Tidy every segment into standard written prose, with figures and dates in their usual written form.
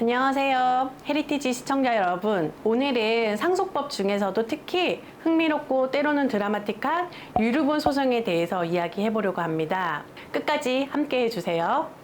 안녕하세요. 헤리티지 시청자 여러분. 오늘은 상속법 중에서도 특히 흥미롭고 때로는 드라마틱한 유류분 소송에 대해서 이야기해 보려고 합니다. 끝까지 함께 해주세요.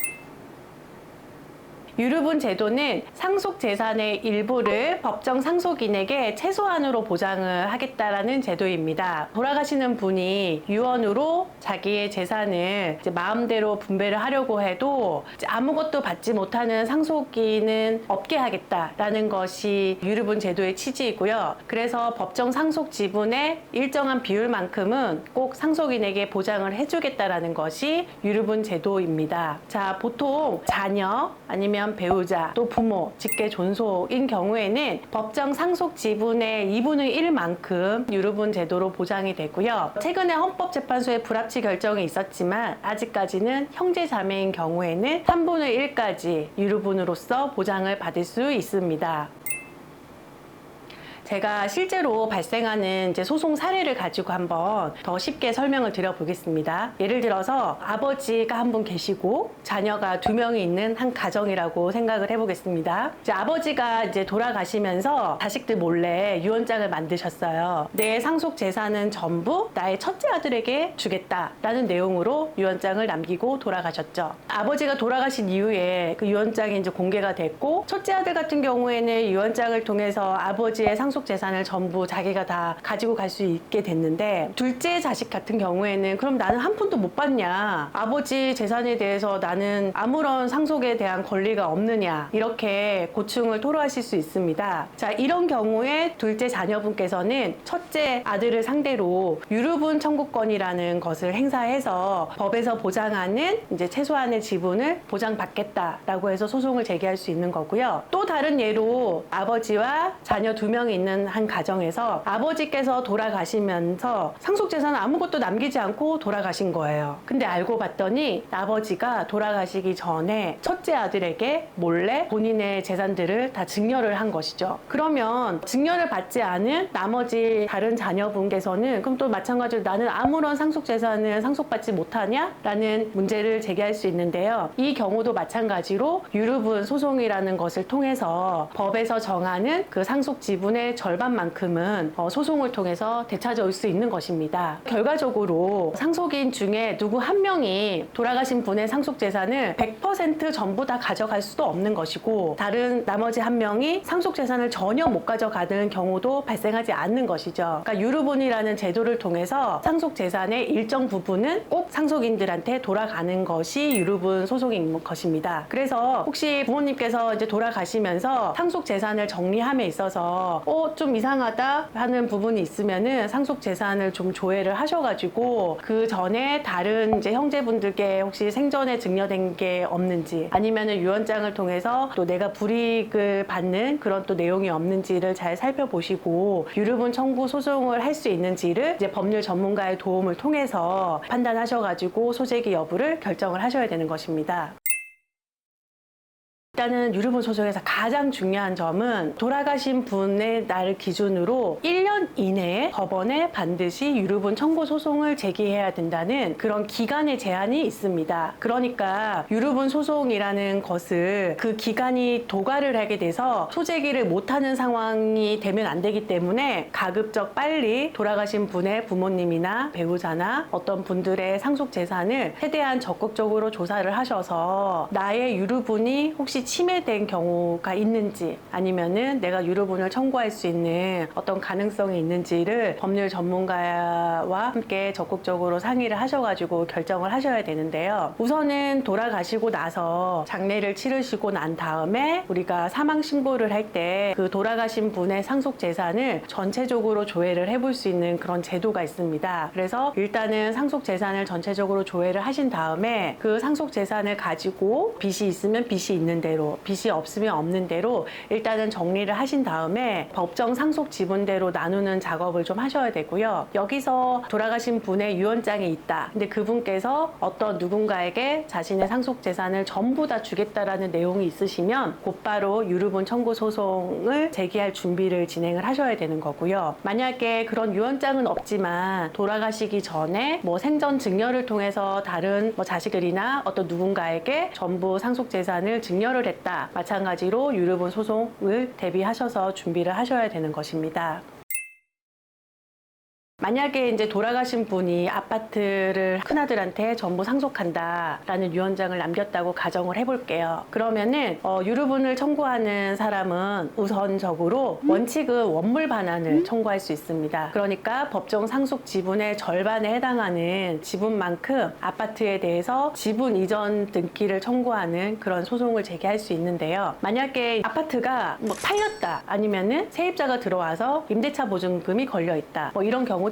유류분 제도는 상속 재산의 일부를 법정 상속인에게 최소한으로 보장을 하겠다라는 제도입니다. 돌아가시는 분이 유언으로 자기의 재산을 마음대로 분배를 하려고 해도 아무것도 받지 못하는 상속인은 없게 하겠다라는 것이 유류분 제도의 취지이고요. 그래서 법정 상속 지분의 일정한 비율만큼은 꼭 상속인에게 보장을 해주겠다라는 것이 유류분 제도입니다. 자, 보통 자녀 아니면 배우자 또 부모, 직계 존속인 경우에는 법정 상속 지분의 2분의 1만큼 유류분 제도로 보장이 되고요. 최근에 헌법재판소의 불합치 결정이 있었지만 아직까지는 형제 자매인 경우에는 3분의 1까지 유류분으로서 보장을 받을 수 있습니다. 제가 실제로 발생하는 소송 사례를 가지고 한번 더 쉽게 설명을 드려보겠습니다. 예를 들어서 아버지가 한 분 계시고 자녀가 2명이 있는 한 가정이라고 생각을 해보겠습니다. 아버지가 돌아가시면서 자식들 몰래 유언장을 만드셨어요. 내 상속 재산은 전부 나의 첫째 아들에게 주겠다라는 내용으로 유언장을 남기고 돌아가셨죠. 아버지가 돌아가신 이후에 그 유언장이 공개가 됐고, 첫째 아들 같은 경우에는 유언장을 통해서 아버지의 상속 재산을 전부 자기가 다 가지고 갈 수 있게 됐는데, 둘째 자식 같은 경우에는 그럼 나는 한 푼도 못 받냐, 아버지 재산에 대해서 나는 아무런 상속에 대한 권리가 없느냐, 이렇게 고충을 토로하실 수 있습니다. 자, 이런 경우에 둘째 자녀분께서는 첫째 아들을 상대로 유류분 청구권이라는 것을 행사해서 법에서 보장하는 최소한의 지분을 보장받겠다라고 해서 소송을 제기할 수 있는 거고요. 또 다른 예로 아버지와 자녀 2명이 있는 한 가정에서 아버지께서 돌아가시면서 상속재산을 아무것도 남기지 않고 돌아가신 거예요. 근데 알고 봤더니 아버지가 돌아가시기 전에 첫째 아들에게 몰래 본인의 재산들을 다 증여를 한 것이죠. 그러면 증여를 받지 않은 나머지 다른 자녀분께서는 그럼 또 마찬가지로 나는 아무런 상속재산을 상속받지 못하냐? 라는 문제를 제기할 수 있는데요. 이 경우도 마찬가지로 유류분 소송이라는 것을 통해서 법에서 정하는 그 상속 지분의 절반만큼은 소송을 통해서 되찾아올 수 있는 것입니다. 결과적으로 상속인 중에 누구 한 명이 돌아가신 분의 상속 재산을 100% 전부 다 가져갈 수도 없는 것이고, 다른 나머지 한 명이 상속 재산을 전혀 못 가져가는 경우도 발생하지 않는 것이죠. 그러니까 유류분이라는 제도를 통해서 상속 재산의 일정 부분은 꼭 상속인들한테 돌아가는 것이 유류분 소송인 것입니다. 그래서 혹시 부모님께서 돌아가시면서 상속 재산을 정리함에 있어서 좀 이상하다 하는 부분이 있으면은 상속 재산을 좀 조회를 하셔가지고 그 전에 다른 형제분들께 혹시 생전에 증여된 게 없는지, 아니면은 유언장을 통해서 또 내가 불이익을 받는 그런 또 내용이 없는지를 잘 살펴보시고 유류분 청구 소송을 할 수 있는지를 법률 전문가의 도움을 통해서 판단하셔가지고 소재기 여부를 결정을 하셔야 되는 것입니다. 일단은 유류분 소송에서 가장 중요한 점은 돌아가신 분의 날 기준으로 1년 이내에 법원에 반드시 유류분 청구 소송을 제기해야 된다는 그런 기간의 제한이 있습니다. 그러니까 유류분 소송이라는 것을 그 기간이 도과를 하게 돼서 소제기를 못하는 상황이 되면 안 되기 때문에 가급적 빨리 돌아가신 분의 부모님이나 배우자나 어떤 분들의 상속 재산을 최대한 적극적으로 조사를 하셔서 나의 유류분이 혹시 침해된 경우가 있는지, 아니면은 내가 유류분을 청구할 수 있는 어떤 가능성이 있는지를 법률 전문가와 함께 적극적으로 상의를 하셔가지고 결정을 하셔야 되는데요. 우선은 돌아가시고 나서 장례를 치르시고 난 다음에 우리가 사망 신고를 할 때 그 돌아가신 분의 상속 재산을 전체적으로 조회를 해볼 수 있는 그런 제도가 있습니다. 그래서 일단은 상속 재산을 전체적으로 조회를 하신 다음에 그 상속 재산을 가지고 빚이 있으면 빚이 있는 대로, 빚이 없으면 없는 대로 일단은 정리를 하신 다음에 법정 상속 지분대로 나누는 작업을 좀 하셔야 되고요. 여기서 돌아가신 분의 유언장이 있다. 근데 그분께서 어떤 누군가에게 자신의 상속 재산을 전부 다 주겠다라는 내용이 있으시면 곧바로 유류분 청구 소송을 제기할 준비를 진행을 하셔야 되는 거고요. 만약에 그런 유언장은 없지만 돌아가시기 전에 생전 증여를 통해서 다른 자식들이나 어떤 누군가에게 전부 상속 재산을 증여를 판결됐다. 마찬가지로 유류분 소송을 대비하셔서 준비를 하셔야 되는 것입니다. 만약에 이제 돌아가신 분이 아파트를 큰아들한테 전부 상속한다라는 유언장을 남겼다고 가정을 해볼게요. 그러면은 유류분을 청구하는 사람은 우선적으로 원칙은 원물 반환을 청구할 수 있습니다. 그러니까 법정 상속 지분의 절반에 해당하는 지분만큼 아파트에 대해서 지분 이전 등기를 청구하는 그런 소송을 제기할 수 있는데요. 만약에 아파트가 뭐 팔렸다, 아니면은 세입자가 들어와서 임대차 보증금이 걸려 있다, 뭐 이런 경우처럼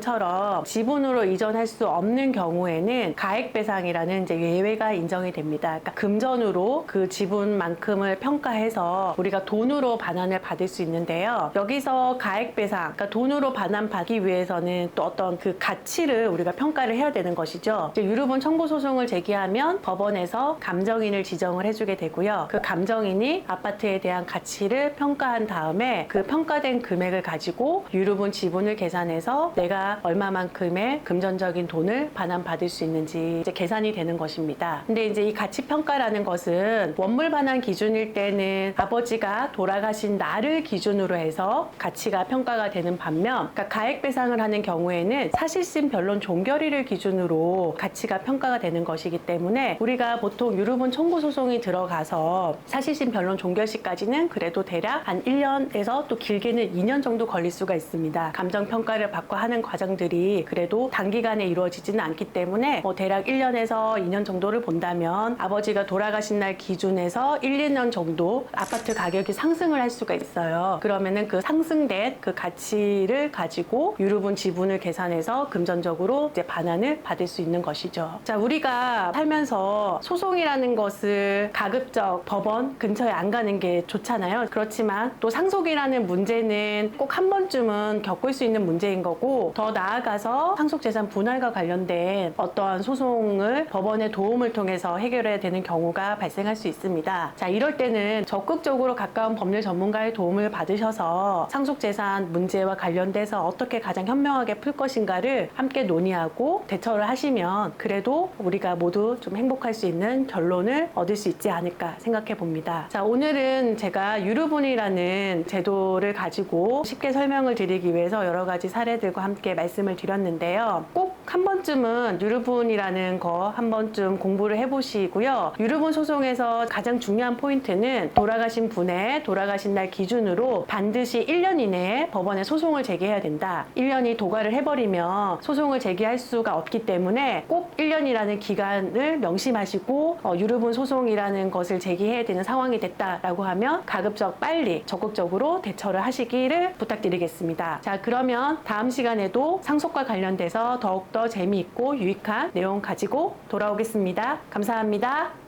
지분으로 이전할 수 없는 경우에는 가액배상이라는 이제 예외가 인정이 됩니다. 그러니까 금전으로 그 지분만큼을 평가해서 우리가 돈으로 반환을 받을 수 있는데요. 여기서 가액배상, 그러니까 돈으로 반환받기 위해서는 또 어떤 그 가치를 우리가 평가를 해야 되는 것이죠. 이제 유류분 청구 소송을 제기하면 법원에서 감정인을 지정을 해주게 되고요. 그 감정인이 아파트에 대한 가치를 평가한 다음에 그 평가된 금액을 가지고 유류분 지분을 계산해서 내가 얼마만큼의 금전적인 돈을 반환받을 수 있는지 이제 계산이 되는 것입니다. 근데 이제 이 가치 평가라는 것은 원물 반환 기준일 때는 아버지가 돌아가신 날을 기준으로 해서 가치가 평가가 되는 반면, 그러니까 가액 배상을 하는 경우에는 사실심 변론 종결일을 기준으로 가치가 평가가 되는 것이기 때문에 우리가 보통 유류분 청구 소송이 들어가서 사실심 변론 종결시까지는 그래도 대략 한 1년에서 또 길게는 2년 정도 걸릴 수가 있습니다. 감정 평가를 받고 하는 과정들이 그래도 단기간에 이루어지지는 않기 때문에 대략 1년에서 2년 정도를 본다면 아버지가 돌아가신 날 기준에서 1, 2년 정도 아파트 가격이 상승을 할 수가 있어요. 그러면은 그 상승된 그 가치를 가지고 유류분 지분을 계산해서 금전적으로 이제 반환을 받을 수 있는 것이죠. 자, 우리가 살면서 소송이라는 것을 가급적 법원 근처에 안 가는 게 좋잖아요. 그렇지만 또 상속이라는 문제는 꼭 한 번쯤은 겪을 수 있는 문제인 거고, 더 나아가서 상속재산 분할과 관련된 어떠한 소송을 법원의 도움을 통해서 해결해야 되는 경우가 발생할 수 있습니다. 자, 이럴 때는 적극적으로 가까운 법률 전문가의 도움을 받으셔서 상속재산 문제와 관련돼서 어떻게 가장 현명하게 풀 것인가를 함께 논의하고 대처를 하시면 그래도 우리가 모두 좀 행복할 수 있는 결론을 얻을 수 있지 않을까 생각해 봅니다. 자, 오늘은 제가 유류분이라는 제도를 가지고 쉽게 설명을 드리기 위해서 여러 가지 사례들과 함께 말씀을 드렸는데요. 꼭 한 번쯤은 유류분이라는 거 한 번쯤 공부를 해보시고요. 유류분 소송에서 가장 중요한 포인트는 돌아가신 분의 돌아가신 날 기준으로 반드시 1년 이내에 법원에 소송을 제기해야 된다. 1년이 도과를 해버리면 소송을 제기할 수가 없기 때문에 꼭 1년이라는 기간을 명심하시고 유류분 소송이라는 것을 제기해야 되는 상황이 됐다라고 하면 가급적 빨리 적극적으로 대처를 하시기를 부탁드리겠습니다. 자, 그러면 다음 시간에도 상속과 관련돼서 더욱더 재미있고 유익한 내용 가지고 돌아오겠습니다. 감사합니다.